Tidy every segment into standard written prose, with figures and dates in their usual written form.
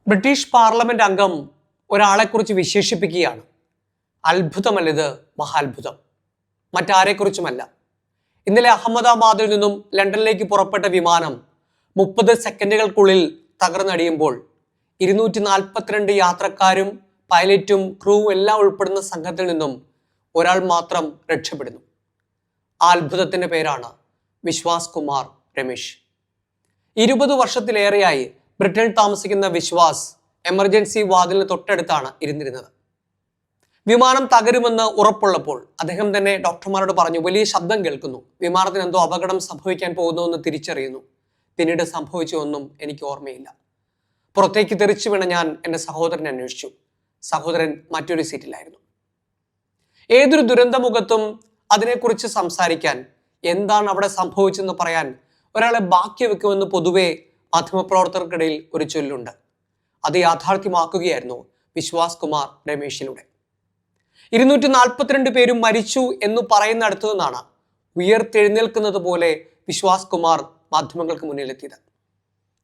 British parliament അംഗം ഒരാളെക്കുറിച്ച് വിശേഷിപ്പിക്കുകയാണ്. അത്ഭുതമല്ലിത്, മഹാത്ഭുതം. മറ്റാരെക്കുറിച്ചുമല്ല. ഇന്നലെ അഹമ്മദാബാദിൽ നിന്നും ലണ്ടനിലേക്ക് പുറപ്പെട്ട വിമാനം 30 സെക്കൻഡുകൾക്കുള്ളിൽ തകർന്നടിയുമ്പോൾ 242 യാത്രക്കാരും പൈലറ്റും ക്രൂവും എല്ലാം ഉൾപ്പെടുന്ന സംഘത്തിൽ നിന്നും ഒരാൾ മാത്രം രക്ഷപ്പെടുന്നു. ആ അത്ഭുതത്തിന്റെ പേരാണ് വിശ്വാസ് കുമാർ രമേശ്. 20 വർഷത്തിലേറെയായി ബ്രിട്ടനിൽ താമസിക്കുന്ന വിശ്വാസ് എമർജൻസി വാതിലിന് തൊട്ടടുത്താണ് ഇരുന്നിരുന്നത്. വിമാനം തകരുമെന്ന് ഉറപ്പുള്ളപ്പോൾ അദ്ദേഹം തന്നെ ഡോക്ടർമാരോട് പറഞ്ഞു, വലിയ ശബ്ദം കേൾക്കുന്നു, വിമാനത്തിന് എന്തോ അപകടം സംഭവിക്കാൻ പോകുന്നുവെന്ന് തിരിച്ചറിയുന്നു. പിന്നീട് സംഭവിച്ചൊന്നും എനിക്ക് ഓർമ്മയില്ല. പുറത്തേക്ക് തെറിച്ചു വീണ ഞാൻ എൻ്റെ സഹോദരനെ അന്വേഷിച്ചു. സഹോദരൻ മറ്റൊരു സീറ്റിലായിരുന്നു. ഏതൊരു ദുരന്തമുഖത്തും അതിനെക്കുറിച്ച് സംസാരിക്കാൻ, എന്താണ് അവിടെ സംഭവിച്ചെന്ന് പറയാൻ ഒരാളെ ബാക്കി വെക്കുമെന്ന് പൊതുവെ മാധ്യമപ്രവർത്തകർക്കിടയിൽ ഒരു ചൊല്ലുണ്ട്. അത് യാഥാർത്ഥ്യമാക്കുകയായിരുന്നു വിശ്വാസ് കുമാർ രമേശിലൂടെ. 242 പേരും മരിച്ചു എന്ന് പറയുന്നിടത്തു നിന്നാണ് ഉയർത്തെഴുന്നേൽക്കുന്നത് പോലെ വിശ്വാസ് കുമാർ മാധ്യമങ്ങൾക്ക് മുന്നിലെത്തിയത്.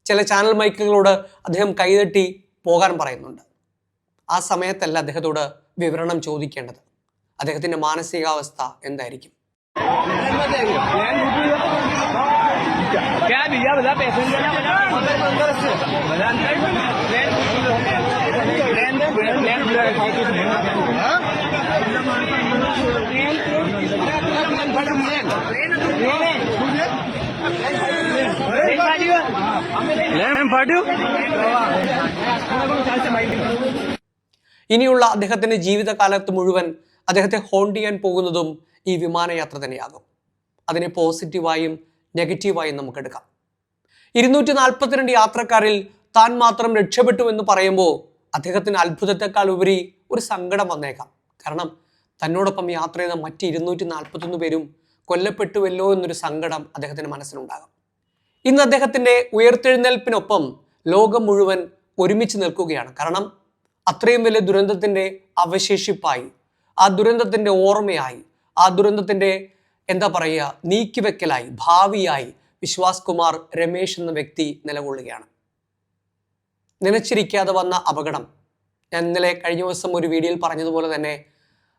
ചില ചാനൽ മൈക്കുകളോട് അദ്ദേഹം കൈതട്ടി പോകാൻ പറയുന്നുണ്ട്. ആ സമയത്തല്ല അദ്ദേഹത്തോട് വിവരണം ചോദിക്കേണ്ടത്. അദ്ദേഹത്തിന്റെ മാനസികാവസ്ഥ എന്തായിരിക്കും? ഇനിയുള്ള അദ്ദേഹത്തിന്റെ ജീവിതകാലത്ത് മുഴുവൻ അദ്ദേഹത്തെ ഹോണ്ട് ചെയ്യാൻ പോകുന്നതും ഈ വിമാനയാത്ര തന്നെയാകും. അതിനെ പോസിറ്റീവായും നെഗറ്റീവായും നമുക്ക് എടുക്കാം. 242 യാത്രക്കാരിൽ താൻ മാത്രം രക്ഷപ്പെട്ടു എന്ന് പറയുമ്പോൾ അദ്ദേഹത്തിന് അത്ഭുതത്തെക്കാൾ ഉപരി ഒരു സങ്കടം വന്നേക്കാം. കാരണം തന്നോടൊപ്പം യാത്ര ചെയ്ത മറ്റ് 241 പേരും കൊല്ലപ്പെട്ടുവല്ലോ എന്നൊരു സങ്കടം അദ്ദേഹത്തിന്റെ മനസ്സിലുണ്ടാകാം. ഇന്ന് അദ്ദേഹത്തിന്റെ ഉയർത്തെഴുന്നേൽപ്പിനൊപ്പം ലോകം മുഴുവൻ ഒരുമിച്ച് നിൽക്കുകയാണ്. കാരണം അത്രയും വലിയ ദുരന്തത്തിന്റെ അവശേഷിപ്പായി, ആ ദുരന്തത്തിന്റെ ഓർമ്മയായി, ആ ദുരന്തത്തിന്റെ നീക്കിവെക്കലായി, ഭാവിയായി വിശ്വാസ് കുമാർ രമേശ് എന്ന വ്യക്തി നിലകൊള്ളുകയാണ്. നനച്ചിരിക്കാതെ വന്ന അപകടം, ഞാൻ ഇന്നലെ കഴിഞ്ഞ ദിവസം ഒരു വീഡിയോയിൽ പറഞ്ഞതുപോലെ തന്നെ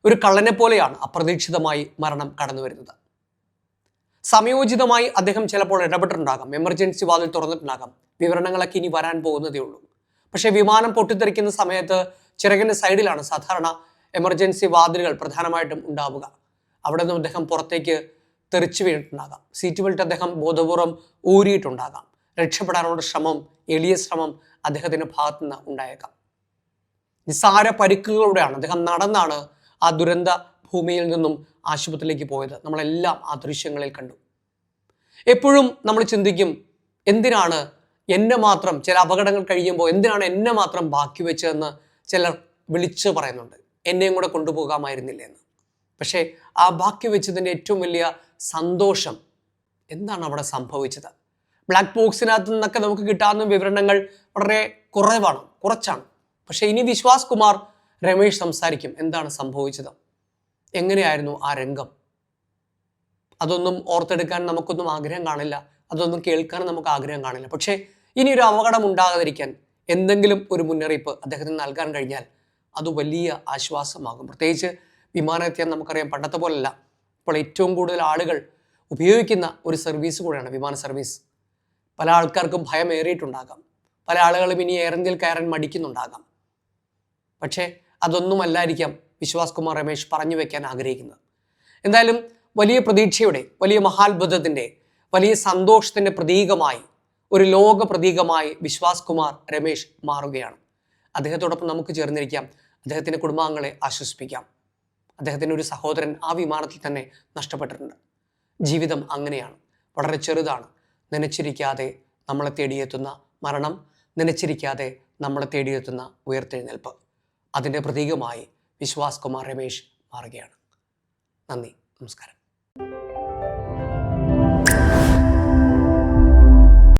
ഒരു കള്ളനെ പോലെയാണ് അപ്രതീക്ഷിതമായി മരണം കടന്നു വരുന്നത്. സമയോചിതമായി അദ്ദേഹം ചിലപ്പോൾ ഇടപെട്ടിട്ടുണ്ടാകാം, എമർജൻസി വാതിൽ തുറന്നിട്ടുണ്ടാകാം, വിവരണങ്ങളൊക്കെ ഇനി വരാൻ പോകുന്നതേ ഉള്ളൂ. പക്ഷേ വിമാനം പൊട്ടിത്തെറിക്കുന്ന സമയത്ത് ചിറകിന്റെ സൈഡിലാണ് സാധാരണ എമർജൻസി വാതിലുകൾ പ്രധാനമായിട്ടും ഉണ്ടാവുക. അവിടെ നിന്നും അദ്ദേഹം പുറത്തേക്ക് തെറിച്ചു വീണിട്ടുണ്ടാകാം. സീറ്റ് ബെൽറ്റ് അദ്ദേഹം ബോധപൂർവം ഊരിയിട്ടുണ്ടാകാം. രക്ഷപ്പെടാനുള്ള എളിയ ശ്രമം അദ്ദേഹത്തിന്റെ ഭാഗത്തു നിന്ന് ഉണ്ടായേക്കാം. നിസ്സാര പരിക്കുകളോടെയാണ് അദ്ദേഹം നടന്നാണ് ആ ദുരന്ത ഭൂമിയിൽ നിന്നും ആശുപത്രിയിലേക്ക് പോയത്. നമ്മളെല്ലാം ആ ദൃശ്യങ്ങളിൽ കണ്ടു. എപ്പോഴും നമ്മൾ ചിന്തിക്കും, എന്തിനാണ് എന്നെ മാത്രം, ചില അപകടങ്ങൾ കഴിയുമ്പോൾ എന്തിനാണ് എന്നെ മാത്രം ബാക്കി വെച്ചതെന്ന് ചിലർ വിളിച്ചു പറയുന്നുണ്ട്. എന്നെയും കൂടെ കൊണ്ടുപോകാമായിരുന്നില്ല എന്ന്. പക്ഷേ ആ ബാക്കി വെച്ചതിൻ്റെ ഏറ്റവും വലിയ സന്തോഷം എന്താണ് അവിടെ സംഭവിച്ചത്? ബ്ലാക്ക് ബോക്സിനകത്ത് നിന്നൊക്കെ നമുക്ക് കിട്ടാവുന്ന വിവരണങ്ങൾ വളരെ കുറച്ചാണ്. പക്ഷേ ഇനി വിശ്വാസ് കുമാർ രമേശ് സംസാരിക്കും എന്താണ് സംഭവിച്ചത്, എങ്ങനെയായിരുന്നു ആ രംഗം. അതൊന്നും ഓർത്തെടുക്കാൻ നമുക്കൊന്നും ആഗ്രഹം കാണില്ല, അതൊന്നും കേൾക്കാൻ നമുക്ക് ആഗ്രഹം കാണില്ല. പക്ഷേ ഇനി ഒരു അപകടം ഉണ്ടാകാതിരിക്കാൻ എന്തെങ്കിലും ഒരു മുന്നറിയിപ്പ് അദ്ദേഹത്തിന് നൽകാൻ കഴിഞ്ഞാൽ അത് വലിയ ആശ്വാസമാകും. പ്രത്യേകിച്ച് വിമാനത്തിൽ നമുക്കറിയാം പണ്ടത്തെ പോലല്ല, ഇപ്പോൾ ഏറ്റവും കൂടുതൽ ആളുകൾ ഉപയോഗിക്കുന്ന ഒരു സർവീസ് കൂടെയാണ് വിമാന സർവീസ്. പല ആൾക്കാർക്കും ഭയമേറിയിട്ടുണ്ടാകാം, പല ആളുകളും ഇനി എയർ ഇന്ത്യയിൽ കയറാൻ മടിക്കുന്നുണ്ടാകാം. പക്ഷേ അതൊന്നുമല്ലായിരിക്കാം വിശ്വാസ് കുമാർ രമേശ് പറഞ്ഞു വെക്കാൻ ആഗ്രഹിക്കുന്നത്. എന്തായാലും വലിയ പ്രതീക്ഷയുടെ, വലിയ മഹാത്ഭുതത്തിൻ്റെ, വലിയ സന്തോഷത്തിൻ്റെ പ്രതീകമായി, ഒരു ലോക പ്രതീകമായി വിശ്വാസ് കുമാർ രമേശ് മാറുകയാണ്. അദ്ദേഹത്തോടൊപ്പം നമുക്ക് ചേർന്നിരിക്കാം, അദ്ദേഹത്തിൻ്റെ കുടുംബാംഗങ്ങളെ ആശ്വസിപ്പിക്കാം. അദ്ദേഹത്തിൻ്റെ ഒരു സഹോദരൻ ആ വിമാനത്തിൽ തന്നെ നഷ്ടപ്പെട്ടിട്ടുണ്ട്. ജീവിതം അങ്ങനെയാണ്, വളരെ ചെറുതാണ്. നനച്ചിരിക്കാതെ നമ്മളെ തേടിയെത്തുന്ന മരണം, നനച്ചിരിക്കാതെ നമ്മളെ തേടിയെത്തുന്ന ഉയർത്തെഴുന്നേൽപ്പ്, അതിൻ്റെ പ്രതീകമായി വിശ്വാസ് കുമാർ രമേശ് മാറുകയാണ്. നന്ദി, നമസ്കാരം.